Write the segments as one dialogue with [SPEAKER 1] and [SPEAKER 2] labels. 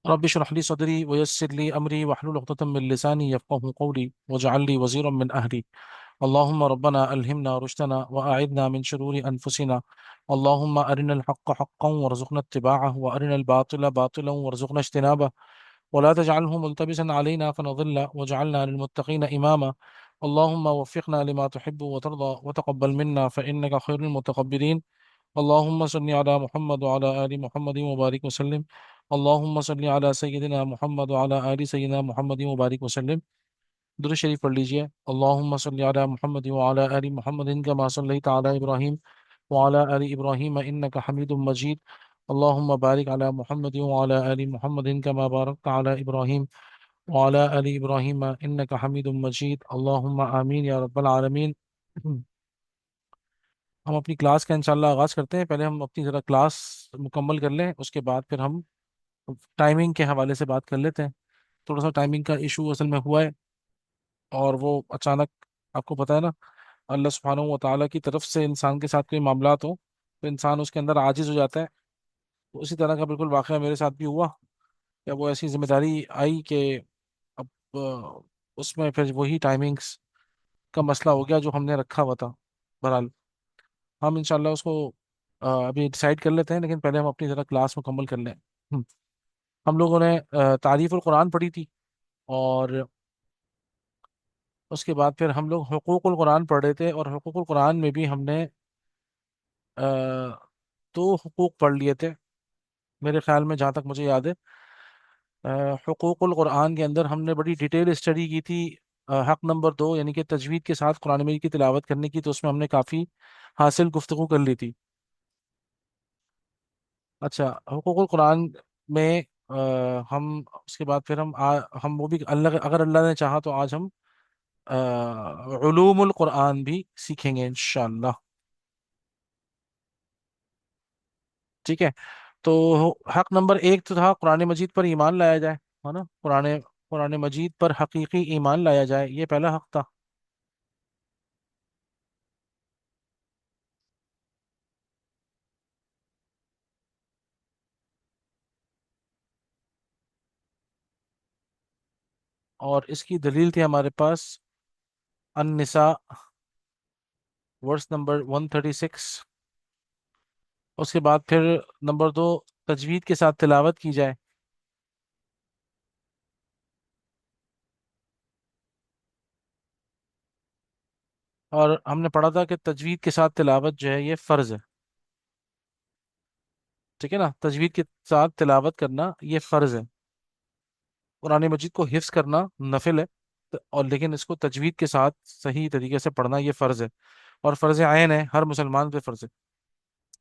[SPEAKER 1] رب اشرح لي صدري ويسر لي أمري واحلل عقدة من لساني يفقهوا قولي واجعل لي وزيرا من أهلي. اللهم ربنا ألهمنا رشدنا وأعذنا من شرور أنفسنا. اللهم أرنا الحق حقا وارزقنا اتباعه وأرنا الباطل باطلا وارزقنا اجتنابه ولا تجعله ملتبسا علينا فنضل واجعلنا للمتقين إماما. اللهم وفقنا لما تحب وترضى وتقبل منا فإنك خير المتقبلين. اللهم صل على محمد وعلى آل محمد وبارك وسلم. اللهم صل على سيدنا محمد وعلى آل سيدنا محمد وبارك وسلم. درود شریف پڑھ لیجئے. اللهم صل على محمد وعلى آل محمد كما صليت على إبراهيم وعلى آل إبراهيم إنك حميد مجيد. اللهم بارك على محمد وعلى آل محمد كما باركت على إبراهيم وعلى آل إبراهيم إنك حميد مجيد. اللهم آمين يا رب العالمين. ہم اپنی کلاس کا انشاءاللہ آغاز کرتے ہیں. پہلے ہم اپنی ذرا کلاس مکمل کر لیں، اس کے بعد پھر ہم ٹائمنگ کے حوالے سے بات کر لیتے ہیں. تھوڑا سا ٹائمنگ کا ایشو اصل میں ہوا ہے، اور وہ اچانک، آپ کو پتہ ہے نا، اللہ سبحانہ و تعالیٰ کی طرف سے انسان کے ساتھ کوئی معاملات ہوں تو انسان اس کے اندر عاجز ہو جاتا ہے. تو اسی طرح کا بالکل واقعہ میرے ساتھ بھی ہوا کہ وہ ایسی ذمہ داری آئی کہ اب اس میں پھر وہی ٹائمنگس کا مسئلہ ہو گیا جو ہم نے رکھا ہوا تھا. بہرحال ہم انشاءاللہ اس کو ابھی ڈیسائیڈ کر لیتے ہیں، لیکن پہلے ہم اپنی ذرا کلاس مکمل کر لیں. ہم لوگوں نے تعریف القرآن پڑھی تھی، اور اس کے بعد پھر ہم لوگ حقوق القرآن پڑھ رہے تھے، اور حقوق القرآن میں بھی ہم نے آ، دو حقوق پڑھ لیے تھے میرے خیال میں، جہاں تک مجھے یاد ہے. حقوق القرآن کے اندر ہم نے بڑی ڈیٹیل اسٹڈی کی تھی. حق نمبر 2 یعنی کہ تجوید کے ساتھ قرآن مجید کی تلاوت کرنے کی، تو اس میں ہم نے کافی حاصل گفتگو کر لی تھی. اچھا، حقوق القرآن میں ہم اس کے بعد پھر ہم وہ بھی، اللہ اگر اللہ نے چاہا تو آج ہم علوم القرآن بھی سیکھیں گے انشاءاللہ. ٹھیک ہے. تو حق نمبر 1 تو تھا قرآن مجید پر ایمان لایا جائے، ہے نا. قرآن مجید پر حقیقی ایمان لایا جائے، یہ پہلا حق تھا. اور اس کی دلیل تھی ہمارے پاس النساء ورس نمبر 136. اس کے بعد پھر نمبر 2، تجوید کے ساتھ تلاوت کی جائے. اور ہم نے پڑھا تھا کہ تجوید کے ساتھ تلاوت جو ہے یہ فرض ہے. ٹھیک ہے نا، تجوید کے ساتھ تلاوت کرنا یہ فرض ہے. قرآن مجید کو حفظ کرنا نفل ہے، اور لیکن اس کو تجوید کے ساتھ صحیح طریقے سے پڑھنا یہ فرض ہے، اور فرض عین ہے، ہر مسلمان پہ فرض ہے.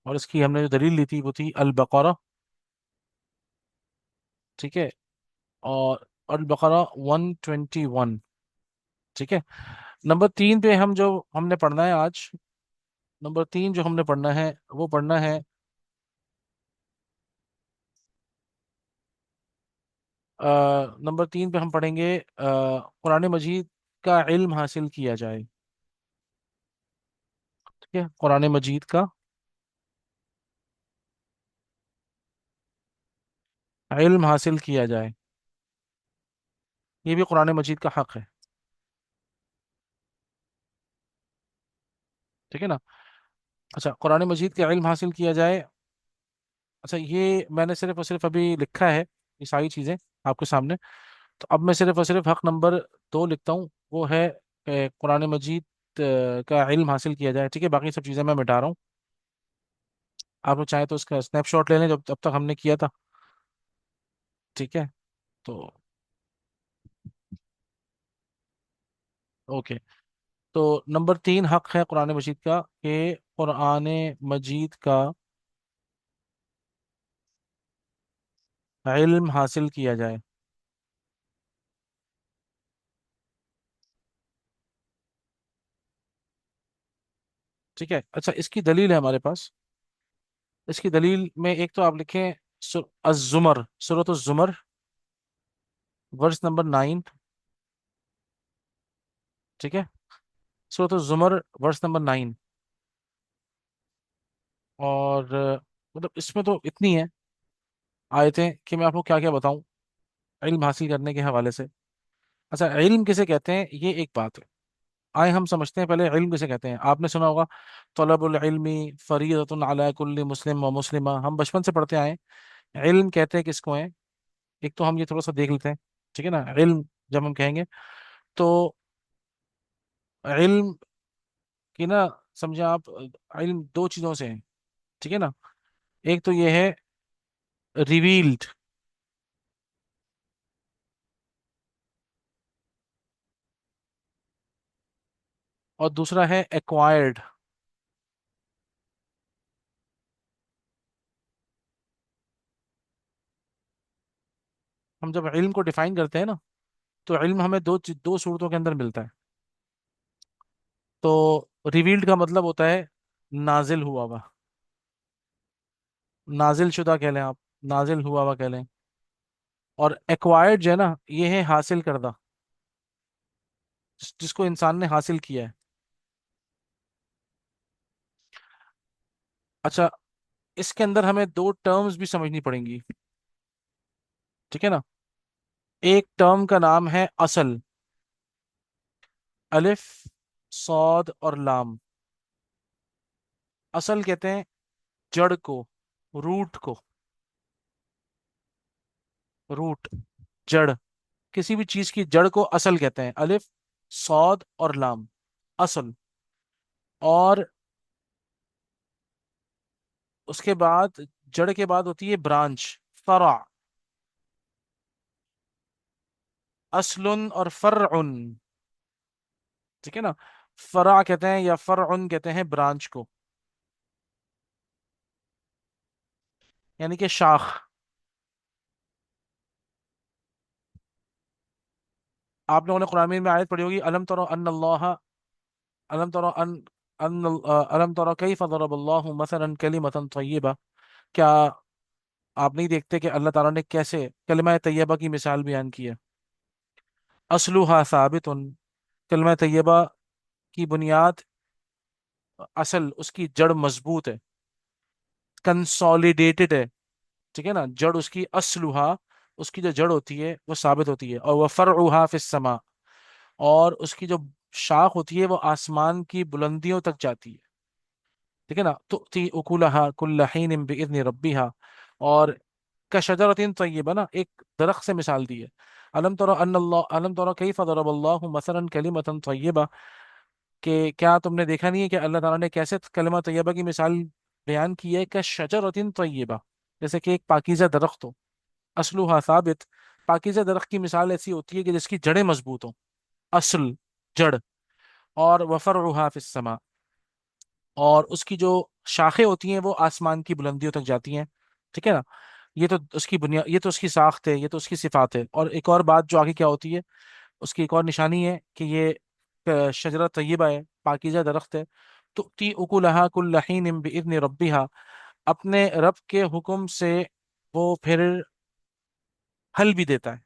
[SPEAKER 1] اور اس کی ہم نے جو دلیل لی تھی وہ تھی البقرہ. ٹھیک ہے. اور البقرہ 121. ٹھیک ہے. نمبر 3 پہ ہم نے پڑھنا ہے آج. نمبر 3 جو ہم نے پڑھنا ہے وہ پڑھنا ہے نمبر 3 پہ ہم پڑھیں گے قرآن مجید کا علم حاصل کیا جائے. ٹھیک ہے، قرآن مجید کا علم حاصل کیا جائے، یہ بھی قرآن مجید کا حق ہے. ٹھیک ہے نا. اچھا، قرآن مجید کا علم حاصل کیا جائے. اچھا، یہ میں نے صرف اور صرف ابھی لکھا ہے یہ ساری چیزیں آپ کے سامنے. تو اب میں صرف اور صرف حق نمبر 2 لکھتا ہوں، وہ ہے کہ قرآن مجید کا علم حاصل کیا جائے. ٹھیک ہے، باقی سب چیزیں میں مٹا رہا ہوں. آپ لوگ چاہیں تو اس کا اسنیپ شاٹ لے لیں جب تک ہم نے کیا تھا. ٹھیک ہے. تو اوکے. تو نمبر 3 حق ہے قرآن مجید کا کہ قرآن مجید کا علم حاصل کیا جائے. ٹھیک ہے. اچھا، اس کی دلیل ہے ہمارے پاس. اس کی دلیل میں ایک تو آپ لکھیں الزمر، سورۃ الزمر ورس نمبر 9. ٹھیک ہے، سورۃ الزمر ورس نمبر 9. اور مطلب اس میں تو اتنی ہیں آیتیں کہ میں آپ کو کیا کیا بتاؤں. علم حاصل کرنے کے حوالے سے. اچھا، علم کسے کہتے ہیں یہ ایک بات ہے. آئے ہم سمجھتے ہیں پہلے علم کسے کہتے ہیں. آپ نے سنا ہوگا طلب العلم فریضۃ علی کل مسلم و مسلمہ، ہم بچپن سے پڑھتے آئے ہیں. علم کہتے ہیں کس کو ہیں؟ ایک تو ہم یہ تھوڑا سا دیکھ لیتے ہیں. ٹھیک ہے نا. علم جب ہم کہیں گے تو علم کی نا، سمجھے آپ، علم دو چیزوں سے ہے. ٹھیک ہے نا. ایک تو یہ ہے ریویلڈ، اور دوسرا ہے ایکوائرڈ. ہم جب علم کو ڈیفائن کرتے ہیں نا، تو علم ہمیں دو صورتوں کے اندر ملتا ہے. تو ریویلڈ کا مطلب ہوتا ہے نازل ہوا ہوا، نازل شدہ کہہ لیں آپ، نازل ہوا ہوا کہہ لیں. اور ایکوائرڈ جو ہے نا، یہ ہے حاصل کردہ، جس کو انسان نے حاصل کیا ہے. اچھا، اس کے اندر ہمیں دو ٹرمز بھی سمجھنی پڑیں گی. ٹھیک ہے نا. ایک ٹرم کا نام ہے اصل، الف صاد اور لام. اصل کہتے ہیں جڑ کو، روٹ کو. روٹ، جڑ، کسی بھی چیز کی جڑ کو اصل کہتے ہیں. الف صاد اور لام، اصل. اور اس کے بعد، جڑ کے بعد ہوتی ہے برانچ، فرع. اصل اور فرع. ٹھیک ہے نا. فرع کہتے ہیں یا فرع کہتے ہیں برانچ کو، یعنی کہ شاخ. آپ لوگوں نے قرآن میں آیت پڑھی ہوگی، الم ترى ان اللہ، الم ترى ان الم ترى كيف ضرب الله مثلا كلمة طیبہ. کیا آپ نہیں دیکھتے کہ اللہ تعالیٰ نے کیسے کلمہ طیبہ کی مثال بیان کی ہے؟ اصلها ثابت، کلمہ طیبہ کی بنیاد، اصل اس کی جڑ مضبوط ہے، کنسولیڈیٹڈ ہے. ٹھیک ہے نا. جڑ اس کی اصلها، اس کی جو جڑ ہوتی ہے وہ ثابت ہوتی ہے. اور وہ فرعها فی السماء، اور اس کی جو شاخ ہوتی ہے وہ آسمان کی بلندیوں تک جاتی ہے. ٹھیک ہے نا. تؤتی اکلها کل حین باذن ربها. اور کشجرۃ طیبہ نا، ایک درخت سے مثال دی ہے. الم تر کیف ضرب اللہ مثلا کلمۃ طیبہ، کہ کیا تم نے دیکھا نہیں ہے کہ اللہ تعالیٰ نے کیسے کلمہ طیبہ کی مثال بیان کی ہے؟ کشجرۃ طیبہ، جیسے کہ ایک پاکیزہ درخت ہو. اصلها ثابت، پاکیزہ درخت کی مثال ایسی ہوتی ہے کہ جس کی جڑیں مضبوط ہوں، اصل، جڑ. اور وفرعها فی السماء، اور اس کی جو شاخیں ہوتی ہیں وہ آسمان کی بلندیوں تک جاتی ہیں. ٹھیک ہے نا. یہ تو اس کی بنیاد، یہ تو اس کی ساخت ہے، یہ تو اس کی صفات ہے. اور ایک اور بات جو آگے کیا ہوتی ہے، اس کی ایک اور نشانی ہے کہ یہ شجرہ طیبہ ہے، پاکیزہ درخت ہے. تؤتی اکلها کل حین باذن ربها، اپنے رب کے حکم سے وہ پھر پھل بھی دیتا ہے.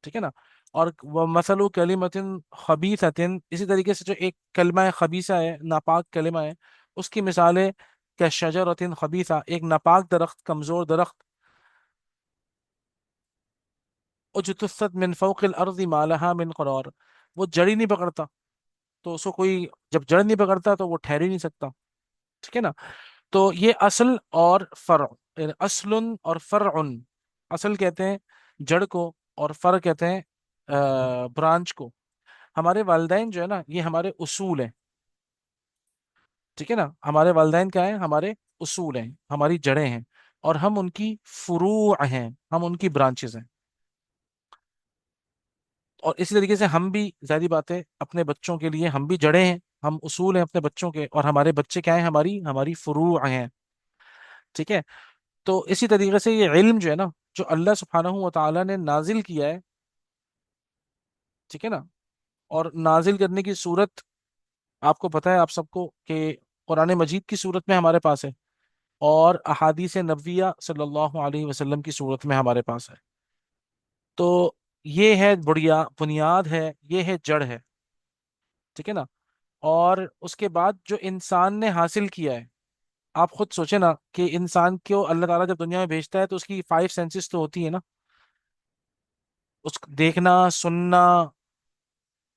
[SPEAKER 1] ٹھیک ہے نا. اور وہ مثل کلمۃ خبیثۃ، اسی طریقے سے جو ایک کلمہ خبیثہ ہے، ناپاک کلمہ ہے، اس کی مثال ہے کہ شجرۃ خبیثہ، ایک ناپاک درخت، کمزور درخت. اجتثت من فوق الارض ما لها من قرار، وہ جڑ ہی نہیں پکڑتا، تو اس کو کوئی، جب جڑ نہیں پکڑتا تو وہ ٹھہر ہی نہیں سکتا. ٹھیک ہے نا. تو یہ اصل اور فرع، یعنی اصل اور فرع. اصل کہتے ہیں جڑ کو، اور فرع کہتے ہیں برانچ کو. ہمارے والدین جو ہے نا، یہ ہمارے اصول ہیں. ٹھیک ہے نا. ہمارے والدین کیا ہیں؟ ہمارے اصول ہیں، ہماری جڑیں ہیں. اور ہم ان کی فروع ہیں، ہم ان کی برانچز ہیں. اور اسی طریقے سے ہم بھی، ظاہری بات ہے، اپنے بچوں کے لیے ہم بھی جڑیں ہیں، ہم اصول ہیں اپنے بچوں کے، اور ہمارے بچے کیا ہیں؟ ہماری ہماری فروع ہیں. ٹھیک ہے. تو اسی طریقے سے یہ علم جو ہے نا، جو اللہ سبحانہ و تعالیٰ نے نازل کیا ہے. ٹھیک ہے نا. اور نازل کرنے کی صورت آپ کو پتہ ہے، آپ سب کو، کہ قرآن مجید کی صورت میں ہمارے پاس ہے، اور احادیث نبویہ صلی اللہ علیہ وسلم کی صورت میں ہمارے پاس ہے. تو یہ ہے بڑھیا بنیاد ہے، یہ ہے جڑ ہے. ٹھیک ہے نا. اور اس کے بعد جو انسان نے حاصل کیا ہے، آپ خود سوچیں نا کہ انسان کو اللہ تعالیٰ جب دنیا میں بھیجتا ہے تو اس کی 5 سینسز تو ہوتی ہے نا. اس دیکھنا، سننا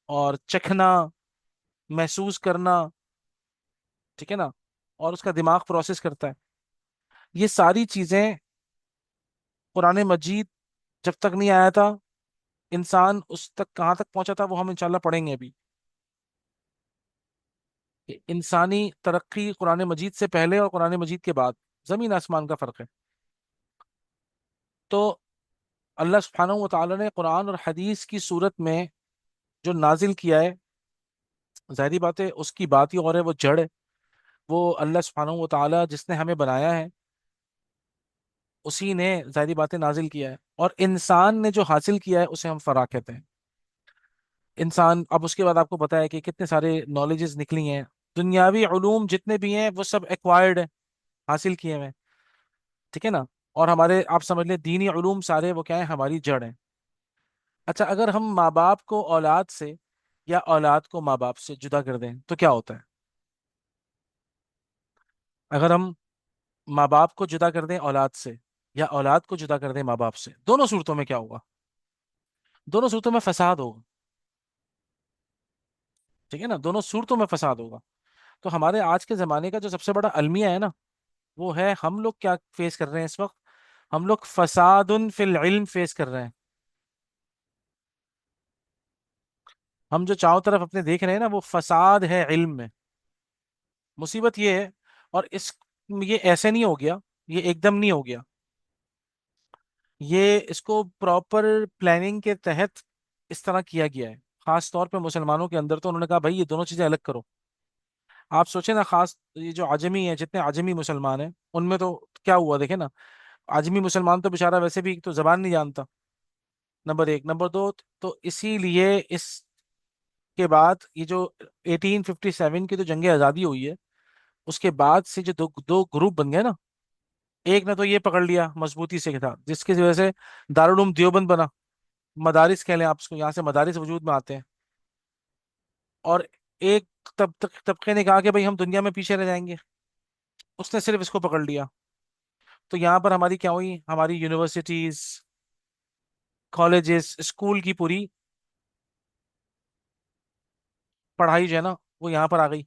[SPEAKER 1] اور چکھنا، محسوس کرنا، ٹھیک ہے نا، اور اس کا دماغ پروسیس کرتا ہے. یہ ساری چیزیں قرآن مجید جب تک نہیں آیا تھا، انسان اس تک کہاں تک پہنچا تھا وہ ہم انشاءاللہ پڑھیں گے ابھی. کہ انسانی ترقی قرآن مجید سے پہلے اور قرآن مجید کے بعد زمین آسمان کا فرق ہے. تو اللہ سبحانہ و تعالی نے قرآن اور حدیث کی صورت میں جو نازل کیا ہے، ظاہری بات ہے اس کی بات ہی اور ہے، وہ جڑ ہے. وہ اللہ سبحانہ و تعالی جس نے ہمیں بنایا ہے، اسی نے ظاہری باتیں نازل کیا ہے، اور انسان نے جو حاصل کیا ہے اسے ہم فرا کہتے ہیں. انسان اب اس کے بعد آپ کو پتا ہے کہ کتنے سارے نالجز نکلی ہیں. دنیاوی علوم جتنے بھی ہیں وہ سب ایکوائرڈ ہیں، حاصل کیے ہوئے ہیں، ٹھیک ہے نا. اور ہمارے آپ سمجھ لیں دینی علوم سارے وہ کیا ہیں، ہماری جڑ ہیں. اچھا، اگر ہم ماں باپ کو اولاد سے یا اولاد کو ماں باپ سے جدا کر دیں تو کیا ہوتا ہے؟ اگر ہم ماں باپ کو جدا کر دیں اولاد سے، یا اولاد کو جدا کر دیں ماں باپ سے، دونوں صورتوں میں کیا ہوگا؟ دونوں صورتوں میں فساد ہوگا، ٹھیک ہے نا، دونوں صورتوں میں فساد ہوگا. تو ہمارے آج کے زمانے کا جو سب سے بڑا المیہ ہے نا، وہ ہے ہم لوگ کیا فیس کر رہے ہیں اس وقت؟ ہم لوگ فساد فی العلم فیس کر رہے ہیں. ہم جو چاروں طرف اپنے دیکھ رہے ہیں نا، وہ فساد ہے علم میں. مصیبت یہ ہے، اور یہ ایسے نہیں ہو گیا، یہ ایک دم نہیں ہو گیا. یہ اس کو پراپر پلاننگ کے تحت اس طرح کیا گیا ہے. خاص طور پہ مسلمانوں کے اندر تو انہوں نے کہا بھائی یہ دونوں چیزیں الگ کرو. آپ سوچیں نا، خاص یہ جو عجمی ہیں، جتنے عجمی مسلمان ہیں ان میں تو کیا ہوا دیکھیں نا. عجمی مسلمان تو بےچارہ ویسے بھی تو زبان نہیں جانتا، نمبر ایک. نمبر دو، تو اسی لیے اس کے بعد یہ جو 1857 کی جو جنگ آزادی ہوئی ہے، اس کے بعد سے جو دو دو گروپ بن گئے نا. ایک نے تو یہ پکڑ لیا مضبوطی سے تھا جس کی وجہ سے دارالعلوم دیوبند بنا، مدارس کہہ لیں آپ اس کو، یہاں سے مدارس وجود میں آتے ہیں. اور ایک طبقے نے کہا کہ بھائی ہم دنیا میں پیچھے رہ جائیں گے، اس نے صرف اس کو پکڑ لیا. تو یہاں پر ہماری کیا ہوئی، ہماری یونیورسٹیز، کالجز، اسکول کی پوری پڑھائی جو ہے نا وہ یہاں پر آ گئی،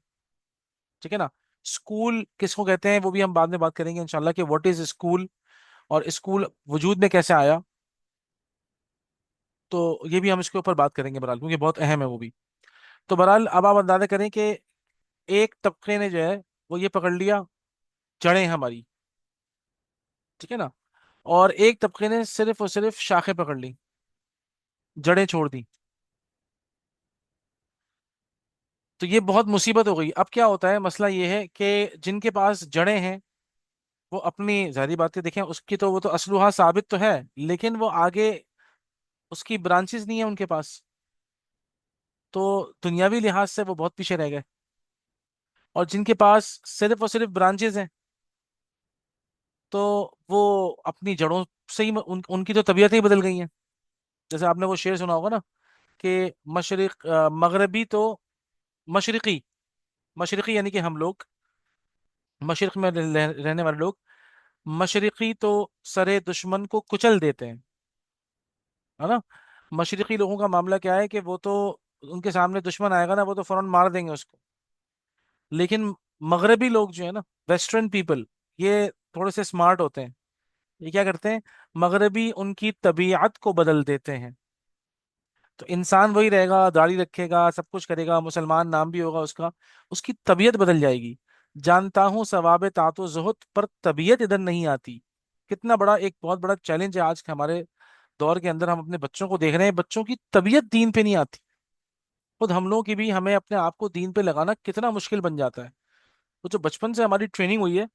[SPEAKER 1] ٹھیک ہے نا. اسکول کس کو کہتے ہیں وہ بھی ہم بعد میں بات کریں گے انشاءاللہ کہ واٹ از اسکول، اور اسکول وجود میں کیسے آیا. تو یہ بھی ہم اس کے اوپر بات کریں گے بہرحال، کیونکہ بہت اہم ہے وہ بھی. تو بہرحال اب آپ اندازہ کریں کہ ایک طبقے نے جو ہے وہ یہ پکڑ لیا جڑیں ہماری، ٹھیک ہے نا، اور ایک طبقے نے صرف اور صرف شاخیں پکڑ لی، جڑیں چھوڑ دی. تو یہ بہت مصیبت ہو گئی. اب کیا ہوتا ہے، مسئلہ یہ ہے کہ جن کے پاس جڑیں ہیں وہ اپنی ظاہری باتیں دیکھیں، اس کی تو وہ تو اسلحہ ثابت تو ہے، لیکن وہ آگے اس کی برانچز نہیں ہیں ان کے پاس. تو دنیاوی لحاظ سے وہ بہت پیچھے رہ گئے. اور جن کے پاس صرف اور صرف برانچز ہیں، تو وہ اپنی جڑوں سے ہی ان کی تو طبیعتیں ہی بدل گئی ہیں. جیسے آپ نے وہ شعر سنا ہوگا نا کہ مغربی تو مشرقی، مشرقی یعنی کہ ہم لوگ مشرق میں رہنے والے لوگ، مشرقی تو سرے دشمن کو کچل دیتے ہیں، ہے نا. مشرقی لوگوں کا معاملہ کیا ہے کہ وہ تو ان کے سامنے دشمن آئے گا نا وہ تو فوراً مار دیں گے اس کو. لیکن مغربی لوگ جو ہے نا، ویسٹرن پیپل، یہ تھوڑے سے اسمارٹ ہوتے ہیں. یہ کیا کرتے ہیں، مغربی ان کی طبیعت کو بدل دیتے ہیں. تو انسان وہی رہے گا، داڑھی رکھے گا، سب کچھ کرے گا، مسلمان نام بھی ہوگا اس کا، اس کی طبیعت بدل جائے گی. جانتا ہوں ثواب طاعت و زہد، پر طبیعت ادھر نہیں آتی. کتنا بڑا ایک بہت بڑا چیلنج ہے آج کے ہمارے دور کے اندر. ہم اپنے بچوں کو دیکھ رہے ہیں، بچوں کی طبیعت دین پہ نہیں آتی. خود ہم لوگوں کی بھی ہمیں اپنے آپ کو دین پہ لگانا کتنا مشکل بن جاتا ہے. وہ جو بچپن سے ہماری ٹریننگ ہوئی ہے،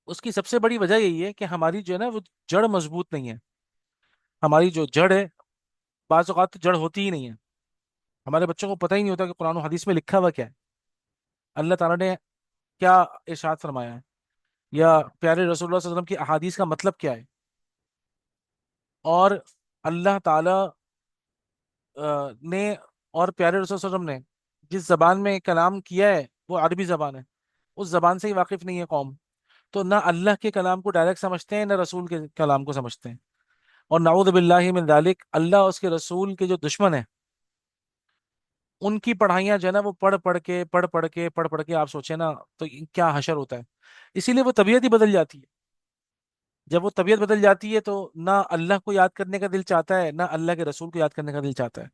[SPEAKER 1] اس کی سب سے بڑی وجہ یہی ہے کہ ہماری جو ہے نا وہ جڑ مضبوط نہیں ہے. ہماری جو جڑ ہے، بعض اوقات تو جڑ ہوتی ہی نہیں ہے. ہمارے بچوں کو پتہ ہی نہیں ہوتا کہ قرآن و حدیث میں لکھا ہوا کیا ہے، اللہ تعالیٰ نے کیا ارشاد فرمایا ہے، یا پیارے رسول اللہ صلی اللہ علیہ وسلم کی احادیث کا مطلب کیا ہے. اور اللہ تعالیٰ نے اور پیارے رسول صلی اللہ علیہ وسلم نے جس زبان میں کلام کیا ہے وہ عربی زبان ہے، اس زبان سے ہی واقف نہیں ہے قوم. تو نہ اللہ کے کلام کو ڈائریکٹ سمجھتے ہیں، نہ رسول کے کلام کو سمجھتے ہیں. اور نعوذ باللہ من ذالک اللہ اور اس کے رسول کے جو دشمن ہیں ان کی پڑھائیاں جو ہے نا وہ پڑھ پڑھ کے آپ سوچیں نا تو کیا حشر ہوتا ہے. اسی لیے وہ طبیعت ہی بدل جاتی ہے. جب وہ طبیعت بدل جاتی ہے تو نہ اللہ کو یاد کرنے کا دل چاہتا ہے نہ اللہ کے رسول کو یاد کرنے کا دل چاہتا ہے.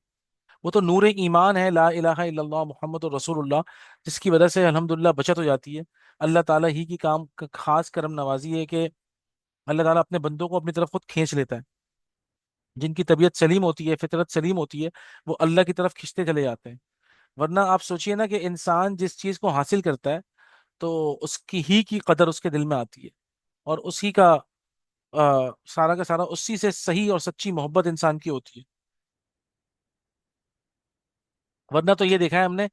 [SPEAKER 1] وہ تو نور ایمان ہے لا الہ الا اللہ محمد رسول اللہ، جس کی وجہ سے الحمدللہ بچت ہو جاتی ہے. اللہ تعالیٰ ہی کی کام کا خاص کرم نوازی ہے کہ اللہ تعالیٰ اپنے بندوں کو اپنی طرف خود کھینچ لیتا ہے. جن کی طبیعت سلیم ہوتی ہے، فطرت سلیم ہوتی ہے، وہ اللہ کی طرف کھنچتے چلے جاتے ہیں. ورنہ آپ سوچئے نا کہ انسان جس چیز کو حاصل کرتا ہے تو اس کی قدر اس کے دل میں آتی ہے، اور اسی کا سارا کا سارا اسی سے صحیح اور سچی محبت انسان کی ہوتی ہے. ورنہ تو یہ دیکھا ہے ہم نے،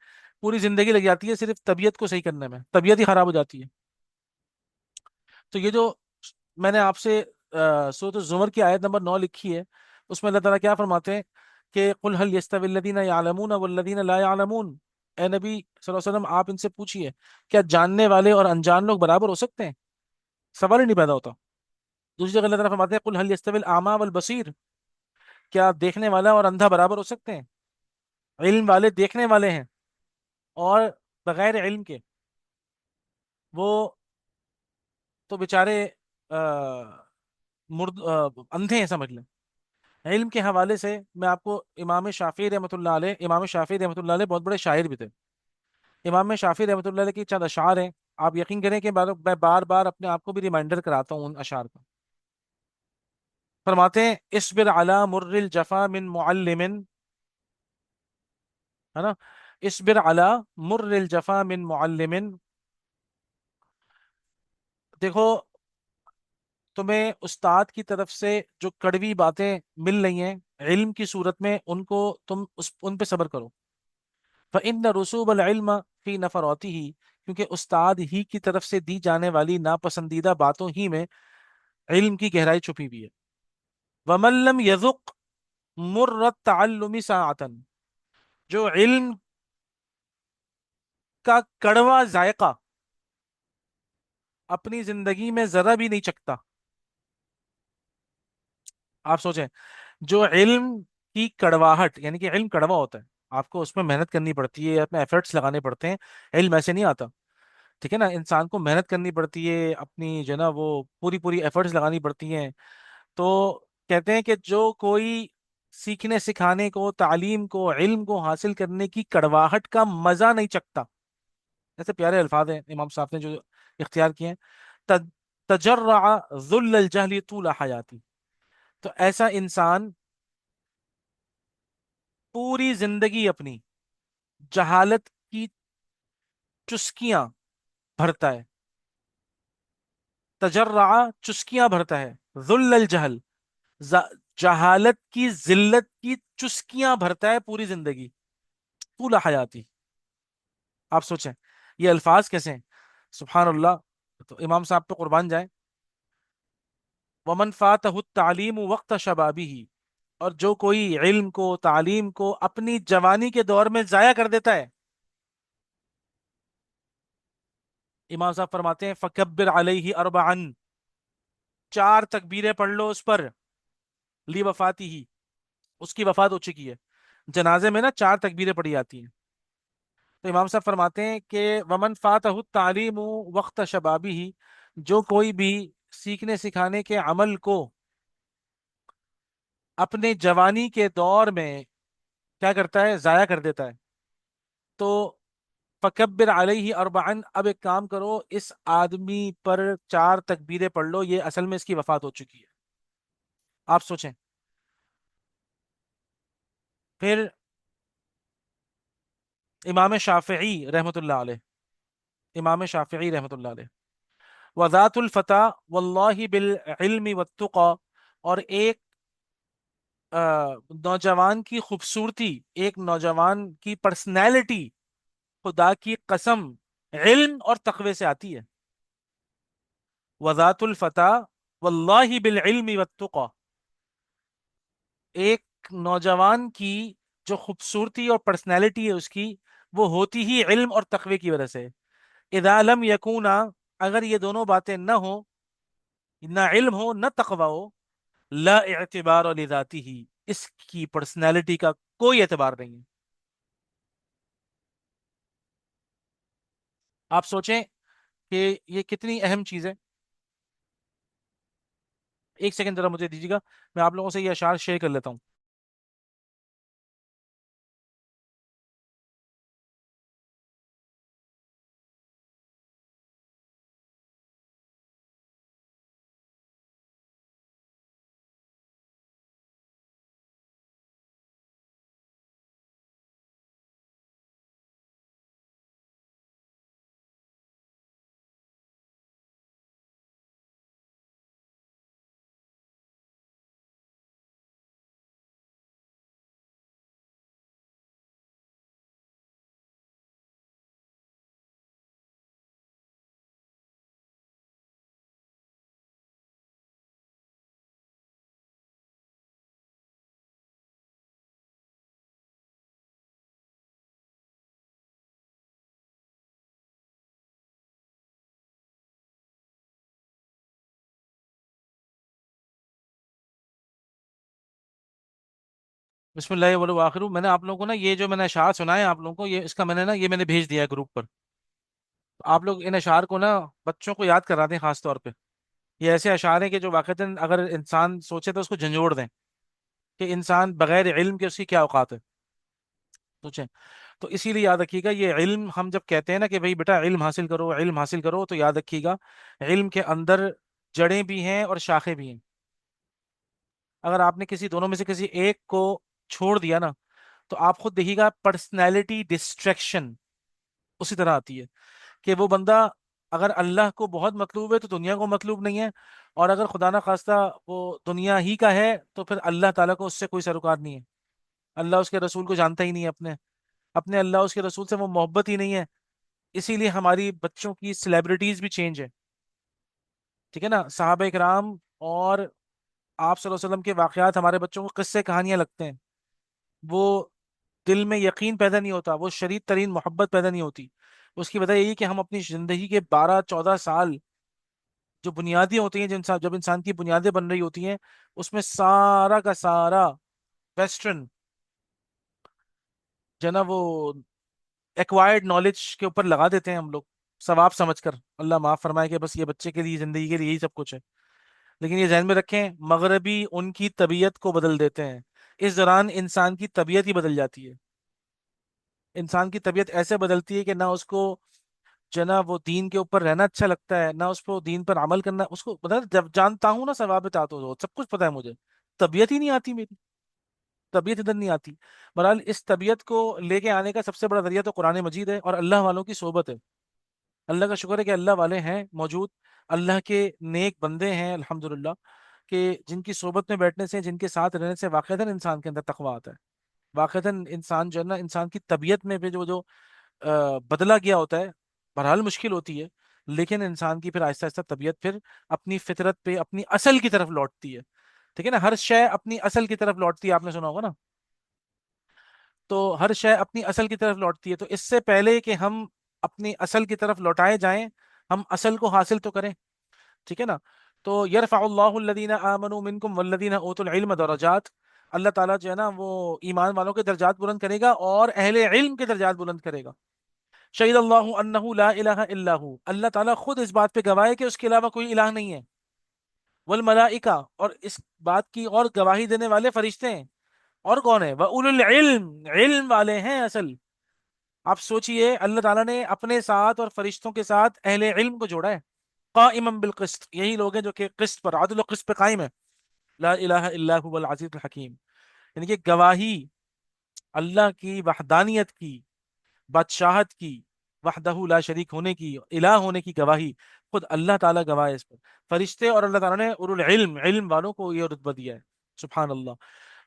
[SPEAKER 1] پوری زندگی لگ جاتی ہے صرف طبیعت کو صحیح کرنے میں، طبیعت ہی خراب ہو جاتی ہے. تو یہ جو میں نے آپ سے سورۃ الزمر کی آیت نمبر 9 لکھی ہے، اس میں اللہ تعالیٰ کیا فرماتے ہیں کہ قل هل يستوي الذين يعلمون والذين لا يعلمون. اے نبی صلی اللہ علیہ وسلم آپ ان سے پوچھیے کیا جاننے والے اور انجان لوگ برابر ہو سکتے ہیں؟ سوال ہی نہیں پیدا ہوتا. دوسری جگہ اللہ تعالیٰ فرماتے ہیں قل هل يستوي الاعمى والبصير. کیا دیکھنے والا اور اندھا برابر ہو سکتے ہیں؟ علم والے دیکھنے والے ہیں اور بغیر علم کے وہ تو بیچارے اندھے ہیں سمجھ لیں. علم کے حوالے سے میں آپ کو امام شافعی رحمۃ اللہ علیہ، امام شافعی رحمۃ اللہ علیہ بہت بڑے شاعر بھی تھے. امام شافعی رحمۃ اللہ علیہ کی چند اشعار ہیں، آپ یقین کریں کہ میں بار بار اپنے آپ کو بھی ریمائنڈر کراتا ہوں ان اشعار کا. فرماتے ہیں اصبر علی مر الجفا من معلم، ہے نا، اصبر علی مر الجفا من معلم. دیکھو تمہیں استاد کی طرف سے جو کڑوی باتیں مل رہی ہیں علم کی صورت میں، ان کو تم ان پہ صبر کرو. فإن رسوب العلم فی نفراته، کیونکہ استاد ہی کی طرف سے دی جانے والی ناپسندیدہ باتوں ہی میں علم کی گہرائی چھپی ہوئی ہے. ومن لم يذق مر التعلم ساعة، جو علم کا کڑوا ذائقہ اپنی زندگی میں ذرا بھی نہیں چکھتا. آپ سوچیں، جو علم کی کڑواہٹ، یعنی کہ علم کڑوا ہوتا ہے، آپ کو اس میں محنت کرنی پڑتی ہے، اپنے ایفرٹس لگانے پڑتے ہیں. علم ایسے نہیں آتا، ٹھیک ہے نا. انسان کو محنت کرنی پڑتی ہے، اپنی جو ہے نا وہ پوری پوری ایفرٹس لگانی پڑتی ہیں. تو کہتے ہیں کہ جو کوئی سیکھنے سکھانے کو، تعلیم کو، علم کو حاصل کرنے کی کڑواہٹ کا مزہ نہیں چکتا. ایسے پیارے الفاظ ہیں امام صاحب نے جو اختیار کیے ہیں. ت- تجرع ذل الجہل طول حیاتی. تو ایسا انسان پوری زندگی اپنی جہالت کی چسکیاں بھرتا ہے. تجرع چسکیاں بھرتا ہے، ذل الجہل جہالت کی ذلت کی چسکیاں بھرتا ہے پوری زندگی، طول حیاتی. آپ سوچیں یہ الفاظ کیسے ہیں، سبحان اللہ. تو امام صاحب پہ قربان جائیں. ومن فاتہ التعلیم وقت شبابی، اور جو کوئی علم کو، تعلیم کو اپنی جوانی کے دور میں ضائع کر دیتا ہے، امام صاحب فرماتے ہیں فکبر علیہ اربعن، 4 تکبیریں پڑھ لو اس پر، لی وفاتی ہی، اس کی وفات ہو چکی ہے. جنازے میں نا 4 تکبیریں پڑھی جاتی ہیں. تو امام صاحب فرماتے ہیں کہ ومن فاتہ التعلیم وقت شبابی ہی، جو کوئی بھی سیکھنے سکھانے کے عمل کو اپنے جوانی کے دور میں کیا کرتا ہے، ضائع کر دیتا ہے، تو فکبر علیہ اربعن، اب ایک کام کرو اس آدمی پر 4 تکبیریں پڑھ لو، یہ اصل میں اس کی وفات ہو چکی ہے. آپ سوچیں. پھر امام شافعی رحمۃ اللہ علیہ، امام شافعی رحمۃ اللہ علیہ، وذات الفتح واللہ بالعلم والتقى، اور ایک نوجوان کی خوبصورتی، ایک نوجوان کی پرسنالٹی، خدا کی قسم علم اور تقوی سے آتی ہے. وذات الفتح واللہ بالعلم والتقى، ایک نوجوان کی جو خوبصورتی اور پرسنالٹی ہے اس کی، وہ ہوتی ہی علم اور تقوی کی وجہ سے. اذا لم یکونا، اگر یہ دونوں باتیں نہ ہو، نہ علم ہو نہ تقوی ہو، لا اعتبار لذاتی ہی، اس کی پرسنالٹی کا کوئی اعتبار نہیں ہے۔ آپ سوچیں کہ یہ کتنی اہم چیز ہے۔ ایک سیکنڈ ذرا مجھے دیجیے گا، میں آپ لوگوں سے یہ اشعار شیئر کر لیتا ہوں۔ بسم اللہ والآخر، میں نے آپ لوگوں کو نا یہ جو میں نے اشعار سنائے آپ لوگوں کو، یہ اس کا میں نے نا یہ میں نے بھیج دیا ہے گروپ پر۔ آپ لوگ ان اشعار کو نا بچوں کو یاد کرا دیں خاص طور پہ۔ یہ ایسے اشعار ہیں کہ جو واقعتاً اگر انسان سوچے تو اس کو جھنجھوڑ دیں کہ انسان بغیر علم کے اس کی کیا اوقات ہے۔ سوچیں، تو اسی لیے یاد رکھیے گا، یہ علم ہم جب کہتے ہیں نا کہ بھائی بیٹا علم حاصل کرو علم حاصل کرو، تو یاد رکھیے گا علم کے اندر جڑیں بھی ہیں اور شاخیں بھی ہیں۔ اگر آپ نے کسی دونوں میں سے کسی ایک کو چھوڑ دیا نا، تو آپ خود دیکھیے گا پرسنالٹی ڈسٹریکشن اسی طرح آتی ہے کہ وہ بندہ اگر اللہ کو بہت مطلوب ہے تو دنیا کو مطلوب نہیں ہے، اور اگر خدا نہ خواستہ وہ دنیا ہی کا ہے تو پھر اللہ تعالیٰ کو اس سے کوئی سروکار نہیں ہے۔ اللہ اس کے رسول کو جانتا ہی نہیں ہے، اپنے اپنے اللہ اس کے رسول سے وہ محبت ہی نہیں ہے۔ اسی لیے ہماری بچوں کی سیلیبریٹیز بھی چینج ہے، ٹھیک ہے نا؟ صحابہ کرام اور آپ صلی اللہ علیہ وسلم کے واقعات ہمارے بچوں کو قصے کہانیاں لگتے ہیں، وہ دل میں یقین پیدا نہیں ہوتا، وہ شدید ترین محبت پیدا نہیں ہوتی۔ اس کی وجہ یہی کہ ہم اپنی زندگی کے 12 14 سال جو بنیادیں ہوتی ہیں، جب انسان کی بنیادیں بن رہی ہوتی ہیں، اس میں سارا کا سارا ویسٹرن جو ہے نا وہ ایکوائرڈ نالج کے اوپر لگا دیتے ہیں ہم لوگ، ثواب سمجھ کر۔ اللہ معاف فرمائے کہ بس یہ بچے کے لیے زندگی کے لیے یہی سب کچھ ہے، لیکن یہ ذہن میں رکھیں مغربی ان کی طبیعت کو بدل دیتے ہیں، اس دوران انسان کی طبیعت ہی بدل جاتی ہے۔ انسان کی طبیعت ایسے بدلتی ہے کہ نہ اس کو جو ہے نا وہ دین کے اوپر رہنا اچھا لگتا ہے، نہ اس کو دین پر عمل کرنا، اس کو پتا ہے، جب جانتا ہوں نا ثواب تو سب کچھ پتا ہے مجھے، طبیعت ہی نہیں آتی میری، طبیعت ادھر نہیں آتی۔ بہرحال اس طبیعت کو لے کے آنے کا سب سے بڑا ذریعہ تو قرآن مجید ہے اور اللہ والوں کی صحبت ہے۔ اللہ کا شکر ہے کہ اللہ والے ہیں موجود، اللہ کے نیک بندے ہیں الحمدللہ، کہ جن کی صحبت میں بیٹھنے سے، جن کے ساتھ رہنے سے واقعتاً انسان کے اندر تقویٰ آتا ہے۔ واقعتاً انسان جو ہے نا، انسان کی طبیعت میں بھی جو جو بدلا گیا ہوتا ہے، بہرحال مشکل ہوتی ہے، لیکن انسان کی پھر آہستہ آہستہ طبیعت پھر اپنی فطرت پہ، اپنی اصل کی طرف لوٹتی ہے، ٹھیک ہے نا؟ ہر شے اپنی اصل کی طرف لوٹتی ہے، آپ نے سنا ہوگا نا؟ تو ہر شے اپنی اصل کی طرف لوٹتی ہے، تو اس سے پہلے کہ ہم اپنی اصل کی طرف لوٹائے جائیں، ہم اصل کو حاصل تو کریں، ٹھیک ہے نا؟ تو یرفع اللہ الذین آمنوا منکم والذین اوتوا العلم درجات، اللہ تعالیٰ جو ہے نا وہ ایمان والوں کے درجات بلند کرے گا اور اہل علم کے درجات بلند کرے گا۔ شہید اللہ انہ لا الہ الا ہو، اللہ تعالیٰ خود اس بات پہ گواہ ہے کہ اس کے علاوہ کوئی الہ نہیں ہے، والملائکہ، اور اس بات کی اور گواہی دینے والے فرشتے ہیں، اور کون ہے؟ وَأُولُو الْعِلْمِ، علم والے ہیں اصل۔ آپ سوچئے اللہ تعالیٰ نے اپنے ساتھ اور فرشتوں کے ساتھ اہل علم کو جوڑا ہے، قائما بالقسط، یہی لوگ ہیں جو کہ قسط پر، عدل و قسط پہ قائم ہے، لا الہ الا هو العزیز الحکیم، یعنی کہ گواہی اللہ کی وحدانیت کی، بادشاہت کی، وحدہ لا شریک ہونے کی، الہ ہونے کی گواہی خود اللہ تعالیٰ گواہ ہے اس پر، فرشتے اور اللہ تعالیٰ نے اولو العلم، علم والوں کو یہ رتبہ دیا ہے، سبحان اللہ۔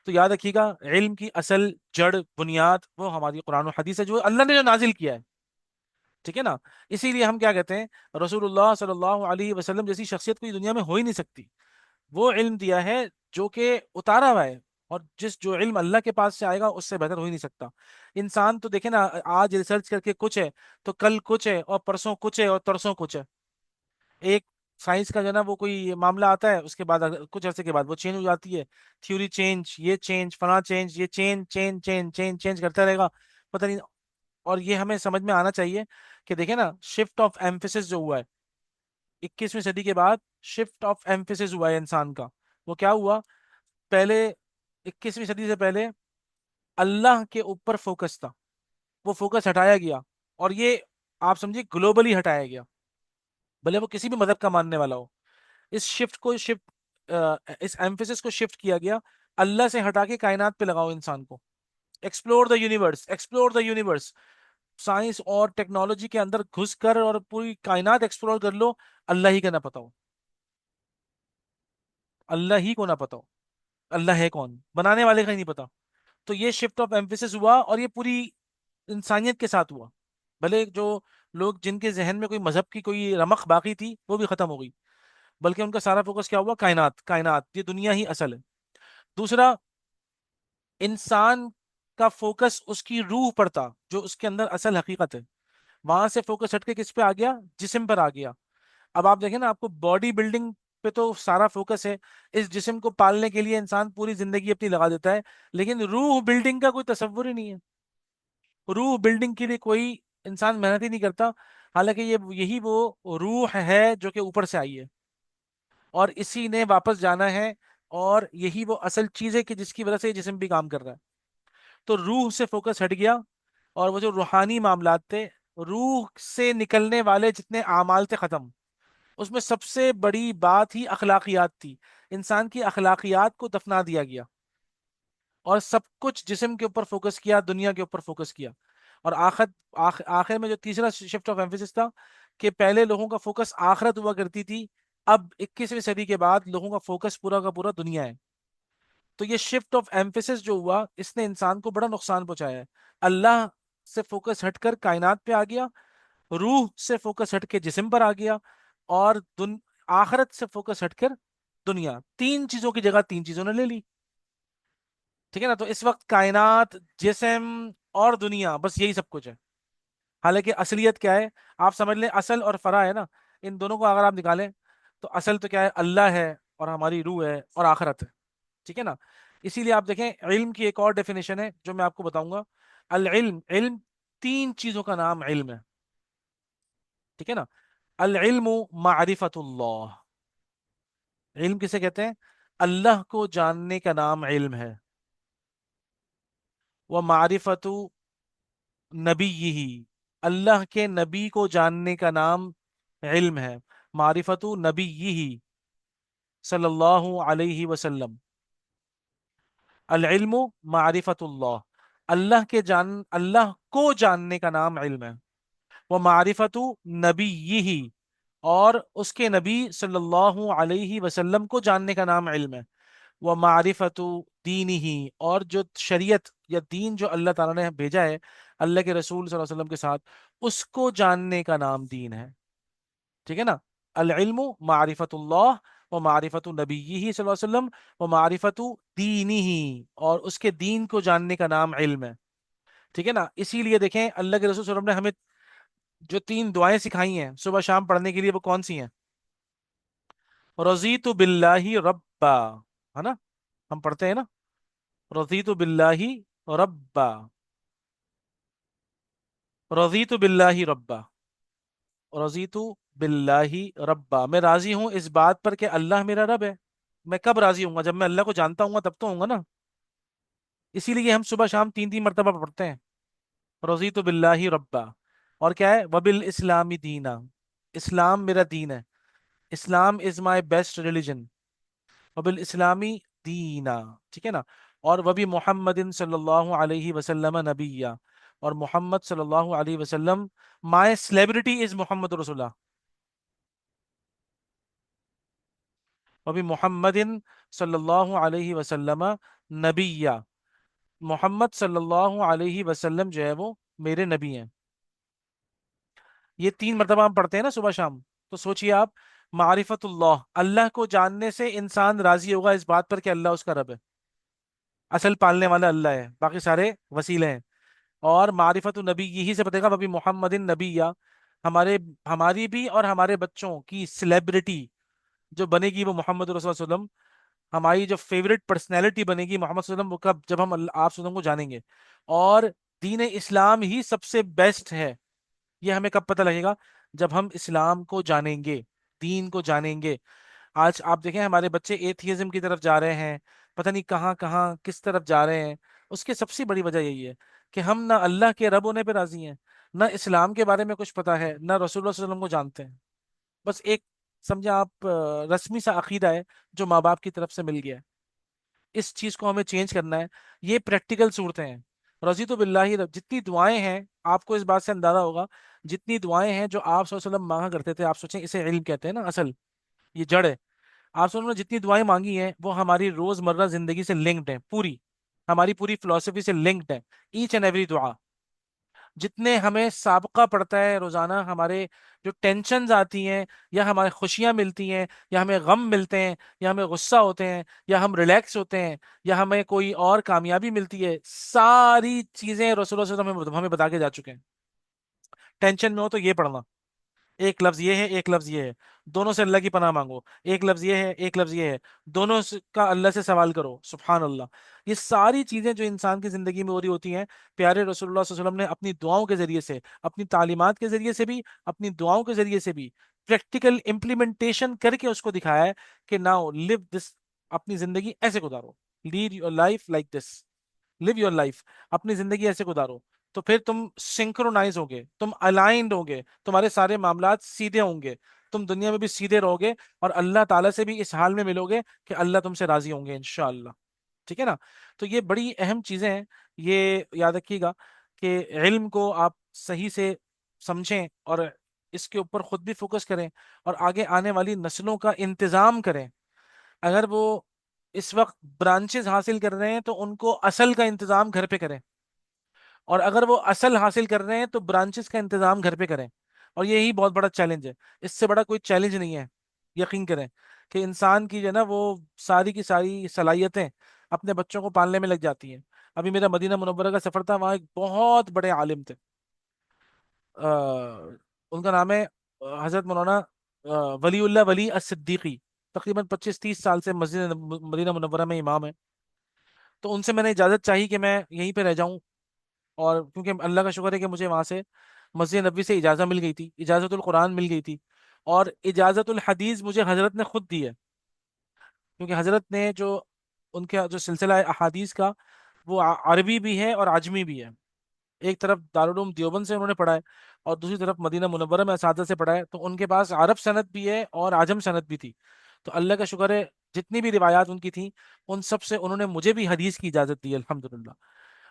[SPEAKER 1] تو یاد رکھیے گا علم کی اصل جڑ بنیاد وہ ہماری قرآن و حدیث ہے، جو اللہ نے جو نازل کیا ہے، ٹھیک ہے نا؟ اسی لیے ہم کیا کہتے ہیں، رسول اللہ صلی اللہ علیہ وسلم جیسی شخصیت کوئی دنیا میں ہو ہی نہیں سکتی۔ وہ علم دیا ہے جو کہ اتارا ہوا ہے، اور جو علم اللہ کے پاس سے آئے گا اس سے بہتر ہو ہی نہیں سکتا۔ انسان تو دیکھیں نا، آج ریسرچ کر کے کچھ ہے تو کل کچھ ہے اور پرسوں کچھ ہے اور ترسوں کچھ ہے۔ سائنس کا جو ہے نا وہ کوئی معاملہ آتا ہے، اس کے بعد کچھ عرصے کے بعد وہ چینج ہو جاتی ہے، تھیوری چینج، یہ چینج، فلاں چینج، یہ change change change change change کرتا رہے گا، پتہ نہیں۔ اور یہ ہمیں سمجھ میں آنا چاہیے کہ دیکھیں نا، شفٹ آف ایمفیسس جو ہوا ہے 21ویں صدی کے بعد، شفٹ آف ایمفیسس ہوا ہے انسان کا، وہ کیا ہوا؟ پہلے 21ویں صدی سے پہلے اللہ کے اوپر فوکس تھا، وہ فوکس ہٹایا گیا، اور یہ آپ سمجھیے گلوبلی ہٹایا گیا، بھلے وہ کسی بھی مذہب کا ماننے والا ہو۔ اس ایمفیسس کو شفٹ کیا گیا، اللہ سے ہٹا کے کائنات پہ لگاؤ انسان کو، explore the universe, explore the universe, science اور ٹیکنالوجی کے اندر گھس کر اور پوری کائنات ایکسپلور کر لو، اللہ ہی کا نہ پتا ہو، اللہ ہی کو نہ پتا ہو اللہ ہے کون، بنانے والے کا ہی نہیں پتا۔ تو یہ شفٹ آف ایمفیسس ہوا، اور یہ پوری انسانیت کے ساتھ ہوا، بھلے جو لوگ جن کے ذہن میں کوئی مذہب کی کوئی رمق باقی تھی وہ بھی ختم ہو گئی، بلکہ ان کا سارا فوکس کیا ہوا؟ کائنات، کائنات، یہ دنیا ہی اصل ہے۔ دوسرا، انسان کا فوکس اس کی روح پر تھا، جو اس کے اندر اصل حقیقت ہے، وہاں سے فوکس ہٹ کے کس پہ آ گیا؟ جسم پر آ گیا۔ اب آپ دیکھیں نا، آپ کو باڈی بلڈنگ پہ تو سارا فوکس ہے، اس جسم کو پالنے کے لیے انسان پوری زندگی اپنی لگا دیتا ہے، لیکن روح بلڈنگ کا کوئی تصور ہی نہیں ہے، روح بلڈنگ کے لیے کوئی انسان محنت ہی نہیں کرتا، حالانکہ یہی وہ روح ہے جو کہ اوپر سے آئی ہے، اور اسی نے واپس جانا ہے، اور یہی وہ اصل چیز ہے کہ جس کی وجہ سے یہ جسم بھی کام کر رہا ہے۔ تو روح سے فوکس ہٹ گیا، اور وہ جو روحانی معاملات تھے، روح سے نکلنے والے جتنے اعمال تھے ختم، اس میں سب سے بڑی بات ہی اخلاقیات تھی، انسان کی اخلاقیات کو دفنا دیا گیا، اور سب کچھ جسم کے اوپر فوکس کیا، دنیا کے اوپر فوکس کیا۔ اور آخر میں جو تیسرا شفٹ آف ایمفیسس تھا، کہ پہلے لوگوں کا فوکس آخرت ہوا کرتی تھی، اب 21ویں صدی کے بعد لوگوں کا فوکس پورا کا پورا دنیا ہے۔ تو یہ شفٹ آف ایمفیسس جو ہوا، اس نے انسان کو بڑا نقصان پہنچایا ہے، اللہ سے فوکس ہٹ کر کائنات پہ آ گیا، روح سے فوکس ہٹ کے جسم پر آ گیا، اور آخرت سے فوکس ہٹ کر دنیا، تین چیزوں کی جگہ تین چیزوں نے لے لی، ٹھیک ہے نا؟ تو اس وقت کائنات، جسم اور دنیا، بس یہی سب کچھ ہے، حالانکہ اصلیت کیا ہے؟ آپ سمجھ لیں اصل اور فرع ہے نا، ان دونوں کو اگر آپ نکالیں تو اصل تو کیا ہے؟ اللہ ہے، اور ہماری روح ہے، اور آخرت ہے، ٹھیک ہے نا؟ اسی لیے آپ دیکھیں، علم کی ایک اور ڈیفینیشن ہے جو میں آپ کو بتاؤں گا، العلم، علم تین چیزوں کا نام علم ہے، ٹھیک ہے نا؟ العلم معرفت اللہ، علم کسے کہتے ہیں؟ اللہ کو جاننے کا نام علم ہے، وہ معرفت نبی ہی، اللہ کے نبی کو جاننے کا نام علم ہے، معرفت نبی ہی صلی اللہ علیہ وسلم، العلم معرفت اللہ، اللہ کو جاننے کا نام علم ہے، وہ معرفت نبی ہی، اور اس کے نبی صلی اللہ علیہ وسلم کو جاننے کا نام علم ہے، وہ معرفت دین ہی، اور جو شریعت یا دین جو اللہ تعالیٰ نے بھیجا ہے اللہ کے رسول صلی اللہ علیہ وسلم کے ساتھ، اس کو جاننے کا نام دین ہے، ٹھیک ہے نا؟ العلم معرفت اللہ و معرفت نبی صلی اللہ علیہ وسلم و معرفت دینی، اور اس کے دین کو جاننے کا نام علم ہے، ٹھیک ہے نا؟ اسی لیے دیکھیں، اللہ کے رسول صلی اللہ علیہ وسلم نے ہمیں جو تین دعائیں سکھائی ہیں صبح شام پڑھنے کے لیے، وہ کون سی ہیں؟ رضیت باللہ ربا، ہے نا؟ ہم پڑھتے ہیں نا، رضیت باللہ ربا، رضیت باللہ ربا، رضیت باللہ ربا، میں راضی ہوں اس بات پر کہ اللہ میرا رب ہے۔ میں کب راضی ہوں گا؟ جب میں اللہ کو جانتا ہوں گا، تب تو ہوں گا نا۔ اسی لیے ہم صبح شام تین تین مرتبہ پڑھتے ہیں، رضیت باللہ ربا، اور کیا ہے؟ وبالاسلام دینا، اسلام میرا دین ہے، اسلام از مائی بیسٹ ریلیجن، وبالاسلامی دینا، ٹھیک ہے نا؟ اور وبی محمد صلی اللہ علیہ وسلم نبیہ، اور محمد صلی اللہ علیہ وسلم، مائی سلیبریٹی از محمد رسول اللہ، وبی محمد صلی اللہ علیہ وسلم نبیہ، محمد صلی اللہ علیہ وسلم جو ہے وہ میرے نبی ہیں۔ یہ تین مرتبہ ہم پڑھتے ہیں نا صبح شام، تو سوچئے آپ، معرفت اللہ، اللہ کو جاننے سے انسان راضی ہوگا اس بات پر کہ اللہ اس کا رب ہے، اصل پالنے والا اللہ ہے، باقی سارے وسیلے ہیں۔ اور معرفت نبی یہی سے پتہ گا، وبی محمد نبی، ہمارے ہماری بھی اور ہمارے بچوں کی سلیبریٹی جو بنے گی وہ محمد رسول اللہ صلی اللہ علیہ وسلم، ہماری جو فیوریٹ پرسنالٹی بنے گی محمد صلی اللہ علیہ وسلم، وہ کب؟ جب ہم آپ صلی اللہ علیہ وسلم کو جانیں گے. اور دین اسلام ہی سب سے بیسٹ ہے. یہ ہمیں کب پتہ لگے گا؟ جب ہم اسلام کو جانیں گے، دین کو جانیں گے. آج آپ دیکھیں ہمارے بچے ایتھیزم کی طرف جا رہے ہیں، پتہ نہیں کہاں کہاں کس طرف جا رہے ہیں. اس کی سب سے بڑی وجہ یہی ہے کہ ہم نہ اللہ کے رب ہونے پہ راضی ہیں، نہ اسلام کے بارے میں کچھ پتا ہے، نہ رسول اللہ صلی اللہ علیہ وسلم کو جانتے ہیں. بس ایک سمجھے آپ رسمی سا عقیدہ ہے جو ماں باپ کی طرف سے مل گیا ہے. اس چیز کو ہمیں چینج کرنا ہے. یہ پریکٹیکل صورتیں ہیں. رضیت باللہ رب، جتنی دعائیں ہیں آپ کو اس بات سے اندازہ ہوگا، جتنی دعائیں ہیں جو آپ صلی اللہ علیہ وسلم مانگا کرتے تھے، آپ سوچیں اسے علم کہتے ہیں نا، اصل یہ جڑ ہے. آپ صلی اللہ علیہ وسلم نے جتنی دعائیں مانگی ہیں وہ ہماری روزمرہ زندگی سے لنکڈ ہیں، پوری ہماری پوری فلسفی سے لنکڈ ہے. ایچ اینڈ ایوری دعا. جتنے ہمیں سابقہ پڑتا ہے روزانہ، ہمارے جو ٹینشنز آتی ہیں، یا ہمارے خوشیاں ملتی ہیں، یا ہمیں غم ملتے ہیں، یا ہمیں غصہ ہوتے ہیں، یا ہم ریلیکس ہوتے ہیں، یا ہمیں کوئی اور کامیابی ملتی ہے، ساری چیزیں رسول اللہ صلی اللہ علیہ وسلم ہمیں بتا کے جا چکے ہیں. ٹینشن میں ہو تو یہ پڑھنا، ایک لفظ یہ ہے، ایک لفظ یہ ہے، دونوں سے اللہ کی پناہ مانگو. ایک لفظ یہ ہے، ایک لفظ یہ ہے، دونوں کا اللہ سے سوال کرو. سبحان اللہ. یہ ساری چیزیں جو انسان کی زندگی میں ہو رہی ہوتی ہیں، پیارے رسول اللہ صلی اللہ علیہ وسلم نے اپنی دعاؤں کے ذریعے سے، اپنی تعلیمات کے ذریعے سے بھی، اپنی دعاؤں کے ذریعے سے بھی پریکٹیکل امپلیمنٹیشن کر کے اس کو دکھایا ہے کہ ناؤ لیو دس، اپنی زندگی ایسے گزارو. Lead your life like this. Live your life. اپنی زندگی ایسے گزارو. تو پھر تم سنکرونائز ہوگے، تم الائنڈ ہوگے، تمہارے سارے معاملات سیدھے ہوں گے، تم دنیا میں بھی سیدھے رہو گے، اور اللہ تعالیٰ سے بھی اس حال میں ملو گے کہ اللہ تم سے راضی ہوں گے انشاءاللہ. ٹھیک ہے نا؟ تو یہ بڑی اہم چیزیں ہیں. یہ یاد رکھیے گا کہ علم کو آپ صحیح سے سمجھیں، اور اس کے اوپر خود بھی فوکس کریں، اور آگے آنے والی نسلوں کا انتظام کریں. اگر وہ اس وقت برانچز حاصل کر رہے ہیں تو ان کو اصل کا انتظام گھر پہ کریں، اور اگر وہ اصل حاصل کر رہے ہیں تو برانچز کا انتظام گھر پہ کریں. اور یہی بہت بڑا چیلنج ہے. اس سے بڑا کوئی چیلنج نہیں ہے. یقین کریں کہ انسان کی جو ہے نا وہ ساری کی ساری صلاحیتیں اپنے بچوں کو پالنے میں لگ جاتی ہیں. ابھی میرا مدینہ منورہ کا سفر تھا، وہاں ایک بہت بڑے عالم تھے. ان کا نام ہے حضرت مولانا ولی اللہ ولی الصدیقی. تقریباً 25-30 سال سے مسجد مدینہ منورہ میں امام ہے. تو ان سے میں نے اجازت چاہی کہ میں یہیں پہ رہ جاؤں، اور کیونکہ اللہ کا شکر ہے کہ مجھے وہاں سے مسجد نبوی سے اجازت مل گئی تھی، اجازت القرآن مل گئی تھی، اور اجازت الحدیث مجھے حضرت نے خود دی ہے. کیونکہ حضرت نے جو ان کا جو سلسلہ ہے احادیث کا، وہ عربی بھی ہے اور عجمی بھی ہے. ایک طرف دارالعلوم دیوبند سے انہوں نے پڑھا ہے، اور دوسری طرف مدینہ منورہ میں اساتذہ سے پڑھا ہے. تو ان کے پاس عرب سند بھی ہے اور عجم سند بھی تھی. تو اللہ کا شکر ہے جتنی بھی روایات ان کی تھیں، ان سب سے انہوں نے مجھے بھی حدیث کی اجازت دی الحمدللہ.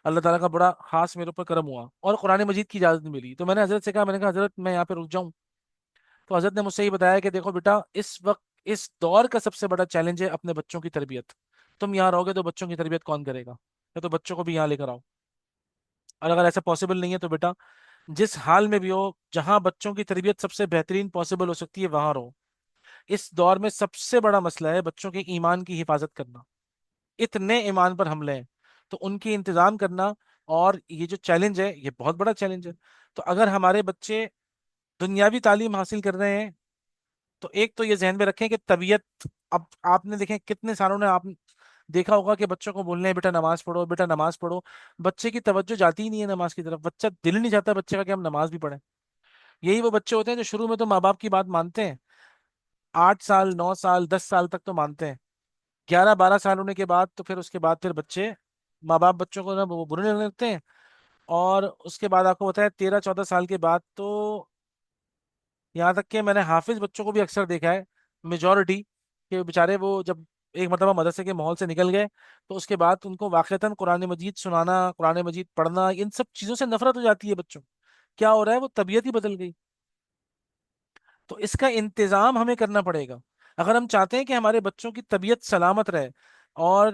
[SPEAKER 1] اللہ تعالیٰ کا بڑا خاص میرے اوپر کرم ہوا، اور قرآن مجید کی اجازت نہیں ملی. تو میں نے حضرت سے کہا، میں نے کہا حضرت میں یہاں پہ رک جاؤں؟ تو حضرت نے مجھ سے یہ بتایا کہ دیکھو بیٹا، اس وقت اس دور کا سب سے بڑا چیلنج ہے اپنے بچوں کی تربیت. تم یہاں رہو گے تو بچوں کی تربیت کون کرے گا؟ یا تو بچوں کو بھی یہاں لے کر آؤ. اور اگر ایسا پاسبل نہیں ہے تو بیٹا جس حال میں بھی ہو، جہاں بچوں کی تربیت سب سے بہترین پاسبل ہو سکتی ہے وہاں رہو. اس دور میں سب سے بڑا مسئلہ ہے بچوں کے ایمان کی حفاظت کرنا. اتنے ایمان پر حملے ہیں، تو ان کی انتظام کرنا. اور یہ جو چیلنج ہے یہ بہت بڑا چیلنج ہے. تو اگر ہمارے بچے دنیاوی تعلیم حاصل کر رہے ہیں، تو ایک تو یہ ذہن میں رکھیں کہ طبیعت، اب آپ نے دیکھیں کتنے سالوں نے آپ دیکھا ہوگا کہ بچوں کو بولنے ہیں بیٹا نماز پڑھو، بیٹا نماز پڑھو. بچے کی توجہ جاتی ہی نہیں ہے نماز کی طرف. بچہ دل نہیں چاہتا بچے کا کہ ہم نماز بھی پڑھیں. یہی وہ بچے ہوتے ہیں جو شروع میں تو ماں باپ کی بات مانتے ہیں، 8 سال 9 سال 10 سال تک تو مانتے ہیں. 11 12 سال ہونے کے بعد تو پھر اس کے بعد پھر بچے، ماں باپ بچوں کو نا وہ برے لگنے لگتے ہیں. اور اس کے بعد آپ کو بتایا 13 14 سال کے بعد تو یہاں تک کہ میں نے حافظ بچوں کو بھی اکثر دیکھا ہے، میجورٹی، کہ بےچارے وہ جب ایک مرتبہ مدرسے کے ماحول سے نکل گئے تو اس کے بعد ان کو واقعتاً قرآن مجید سنانا، قرآن مجید پڑھنا، ان سب چیزوں سے نفرت ہو جاتی ہے بچوں. کیا ہو رہا ہے؟ وہ طبیعت ہی بدل گئی. تو اس کا انتظام ہمیں کرنا پڑے گا اگر ہم چاہتے ہیں کہ ہمارے بچوں کی طبیعت سلامت رہے، اور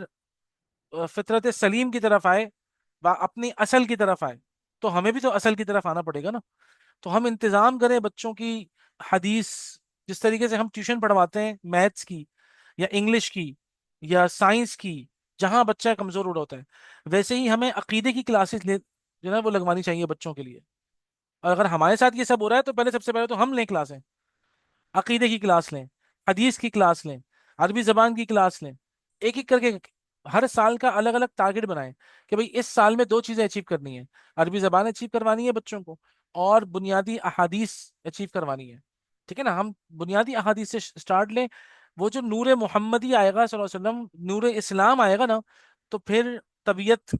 [SPEAKER 1] فطرت سلیم کی طرف آئے، اپنی اصل کی طرف آئے. تو ہمیں بھی تو اصل کی طرف آنا پڑے گا نا. تو ہم انتظام کریں بچوں کی حدیث. جس طریقے سے ہم ٹیوشن پڑھواتے ہیں میتھس کی، یا انگلش کی، یا سائنس کی، جہاں بچہ کمزور ہوتا ہے، ویسے ہی ہمیں عقیدے کی کلاسز جو ہے وہ لگوانی چاہیے بچوں کے لیے. اور اگر ہمارے ساتھ یہ سب ہو رہا ہے تو پہلے سب سے پہلے تو ہم لیں کلاسیں، عقیدے کی کلاس لیں، حدیث کی کلاس لیں، عربی زبان کی کلاس لیں، ایک ایک کر کے ہر سال کا الگ الگ ٹارگٹ بنائیں کہ بھئی اس سال میں دو چیزیں اچیو کرنی ہے، عربی زبان اچیو کروانی ہے بچوں کو، اور بنیادی احادیث اچیو کروانی ہے، ٹھیک ہے نا؟ ہم بنیادی احادیث سے سٹارٹ لیں، وہ جو نور محمدی آئے گا صلی اللہ علیہ وسلم، نور اسلام آئے گا نا، تو پھر طبیعت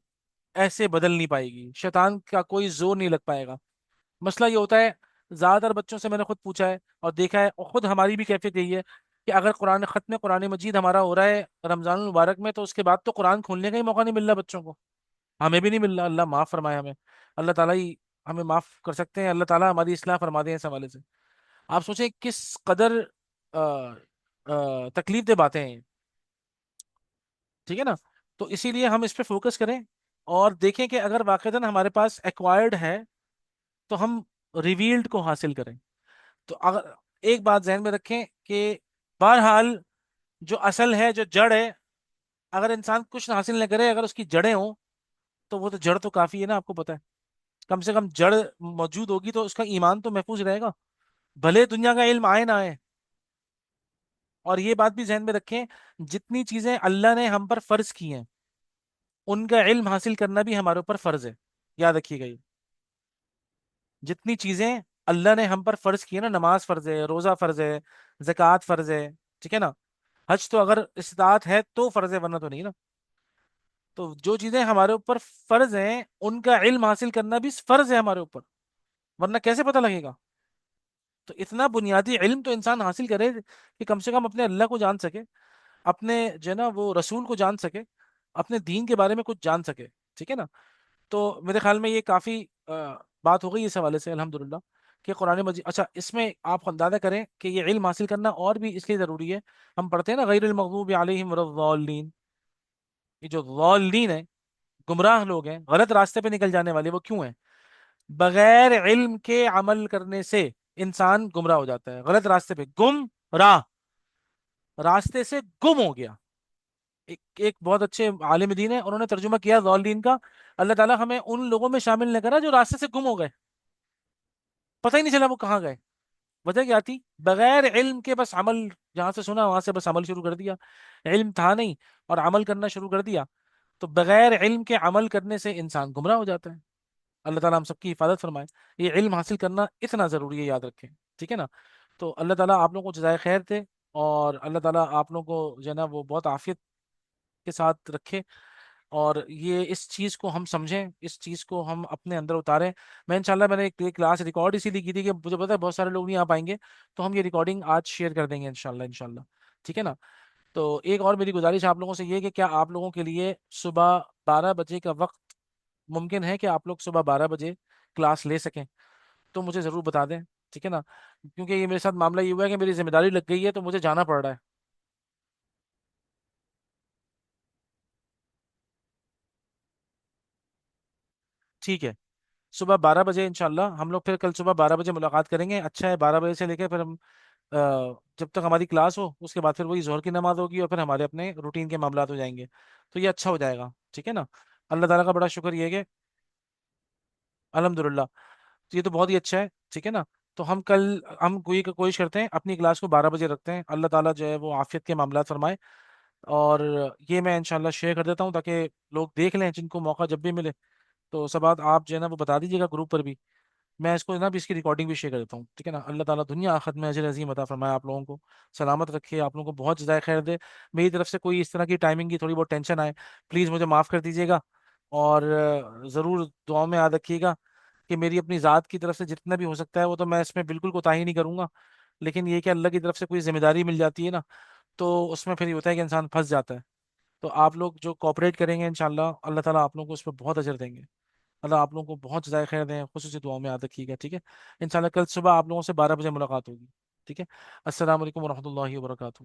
[SPEAKER 1] ایسے بدل نہیں پائے گی، شیطان کا کوئی زور نہیں لگ پائے گا۔ مسئلہ یہ ہوتا ہے، زیادہ تر بچوں سے میں نے خود پوچھا ہے اور دیکھا ہے، اور خود ہماری بھی کیفیت یہی ہے کہ اگر قرآن مجید ہمارا ہو رہا ہے رمضان المبارک میں، تو اس کے بعد تو قرآن کھولنے کا ہی موقع نہیں مل رہا بچوں کو، ہمیں بھی نہیں مل رہا، اللہ معاف فرمائے ہمیں، اللہ تعالیٰ ہی ہمیں معاف کر سکتے ہیں، اللہ تعالیٰ ہماری اصلاح فرما دیں اس حوالے سے۔ آپ سوچیں کس قدر آ، تکلیف دہ باتیں ہیں، ٹھیک ہے نا؟ تو اسی لیے ہم اس پہ فوکس کریں اور دیکھیں کہ اگر واقعتاً ہمارے پاس ایکوائرڈ ہے تو ہم ریویلڈ کو حاصل کریں۔ تو اگر ایک بات ذہن میں رکھیں کہ بہرحال جو اصل ہے، جو جڑ ہے، اگر انسان کچھ حاصل نہ کرے، اگر اس کی جڑیں ہوں تو وہ تو جڑ تو کافی ہے نا، آپ کو پتہ ہے، کم سے کم جڑ موجود ہوگی تو اس کا ایمان تو محفوظ رہے گا، بھلے دنیا کا علم آئے نہ آئے۔ اور یہ بات بھی ذہن میں رکھیں، جتنی چیزیں اللہ نے ہم پر فرض کی ہیں ان کا علم حاصل کرنا بھی ہمارے اوپر فرض ہے، یاد رکھیے گا یہ، جتنی چیزیں اللہ نے ہم پر فرض کی ہے نا، نماز فرض ہے، روزہ فرض ہے، زکوٰۃ فرض ہے، ٹھیک ہے نا؟ حج تو اگر استطاعت ہے تو فرض ہے، ورنہ تو نہیں نا۔ تو جو چیزیں ہمارے اوپر فرض ہیں ان کا علم حاصل کرنا بھی فرض ہے ہمارے اوپر، ورنہ کیسے پتہ لگے گا؟ تو اتنا بنیادی علم تو انسان حاصل کرے کہ کم سے کم اپنے اللہ کو جان سکے، اپنے جو ہے نا وہ رسول کو جان سکے، اپنے دین کے بارے میں کچھ جان سکے، ٹھیک ہے نا؟ تو میرے خیال میں یہ کافی بات ہو گئی اس حوالے سے الحمدللہ، کہ قرآن مجید، اچھا اس میں آپ اندازہ کریں کہ یہ علم حاصل کرنا اور بھی اس لیے ضروری ہے، ہم پڑھتے ہیں نا غیر المغضوب علیہم ولا الضالین، یہ جو ضالین ہیں، گمراہ لوگ ہیں، غلط راستے پہ نکل جانے والے، وہ کیوں ہیں؟ بغیر علم کے عمل کرنے سے انسان گمراہ ہو جاتا ہے، غلط راستے پہ گم راہ، راستے سے گم ہو گیا۔ ایک بہت اچھے عالم دین ہے، انہوں نے ترجمہ کیا ضالین کا، اللہ تعالیٰ ہمیں ان لوگوں میں شامل نہ کرا جو راستے سے گم ہو گئے، پتہ ہی نہیں چلا وہ کہاں گئے۔ وجہ کیا تھی؟ بغیر علم کے بس عمل، جہاں سے سنا وہاں سے بس عمل شروع کر دیا، علم تھا نہیں اور عمل کرنا شروع کر دیا، تو بغیر علم کے عمل کرنے سے انسان گمراہ ہو جاتا ہے۔ اللہ تعالیٰ ہم سب کی حفاظت فرمائے، یہ علم حاصل کرنا اتنا ضروری ہے، یاد رکھیں، ٹھیک ہے نا؟ تو اللہ تعالیٰ آپ لوگوں کو جزائے خیر دے، اور اللہ تعالیٰ آپ لوگوں کو جو ہے نا وہ بہت عافیت کے ساتھ رکھے، اور یہ اس چیز کو ہم سمجھیں، اس چیز کو ہم اپنے اندر اتاریں۔ میں انشاءاللہ، میں نے ایک کلاس ریکارڈ اسی لیے کی تھی کہ مجھے پتا ہے بہت سارے لوگ نہیں آ پائیں گے، تو ہم یہ ریکارڈنگ آج شیئر کر دیں گے انشاءاللہ، انشاءاللہ، ٹھیک ہے نا؟ تو ایک اور میری گزارش آپ لوگوں سے یہ کہ کیا آپ لوگوں کے لیے صبح 12 بجے کا وقت ممکن ہے کہ آپ لوگ صبح 12 بجے کلاس لے سکیں؟ تو مجھے ضرور بتا دیں، ٹھیک ہے نا؟ کیونکہ یہ میرے ساتھ معاملہ یہ ہوا ہے کہ میری ذمہ داری لگ گئی ہے تو مجھے جانا پڑ رہا ہے۔ ٹھیک ہے، صبح 12 بجے انشاءاللہ ہم لوگ پھر کل صبح 12 بجے ملاقات کریں گے، اچھا ہے؟ 12 بجے سے لے کے پھر ہم جب تک ہماری کلاس ہو اس کے بعد پھر وہی ظہر کی نماز ہوگی اور پھر ہمارے اپنے روٹین کے معاملات ہو جائیں گے، تو یہ اچھا ہو جائے گا، ٹھیک ہے نا؟ اللہ تعالیٰ کا بڑا شکر یہ ہے کہ الحمد للہ، یہ تو بہت ہی اچھا ہے، ٹھیک ہے نا؟ تو ہم کل، ہم کوشش کرتے ہیں اپنی کلاس کو 12 بجے رکھتے ہیں، اللہ تعالیٰ جو ہے وہ عافیت کے معاملات فرمائے، اور یہ میں انشاءاللہ شیئر کر دیتا ہوں تاکہ لوگ دیکھ لیں جن کو موقع جب بھی ملے، تو سب بات آپ جو ہے نا وہ بتا دیجیے گا گروپ پر بھی، میں اس کو نا بھی اس کی ریکارڈنگ بھی شیئر کر دیتا ہوں، ٹھیک ہے نا؟ اللہ تعالیٰ دنیا آخرت میں اجر عظیم عطا فرمائے، آپ لوگوں کو سلامت رکھے، آپ لوگوں کو بہت جزائے خیر دے۔ میری طرف سے کوئی اس طرح کی ٹائمنگ کی تھوڑی بہت ٹینشن آئے، پلیز مجھے معاف کر دیجیے گا، اور ضرور دعاؤں میں یاد رکھیے گا کہ میری اپنی ذات کی طرف سے جتنا بھی ہو سکتا ہے وہ تو میں اس میں بالکل کوتاہی نہیں کروں گا، لیکن یہ کہ اللہ کی طرف سے کوئی ذمہ داری مل جاتی ہے نا، تو اس میں پھر یہ ہوتا ہے کہ انسان پھنس جاتا ہے۔ تو آپ لوگ جو کوآپریٹ کریں گے انشاءاللہ اللہ تعالیٰ آپ لوگوں کو اس پہ بہت اجر دیں گے، اللہ آپ لوگوں کو بہت جزائے خیر دیں، خصوصی دعاؤں میں یاد رکھیے گا، ٹھیک ہے؟ انشاءاللہ کل صبح آپ لوگوں سے 12 بجے ملاقات ہوگی، ٹھیک ہے؟ السلام علیکم ورحمۃ اللہ وبرکاتہ۔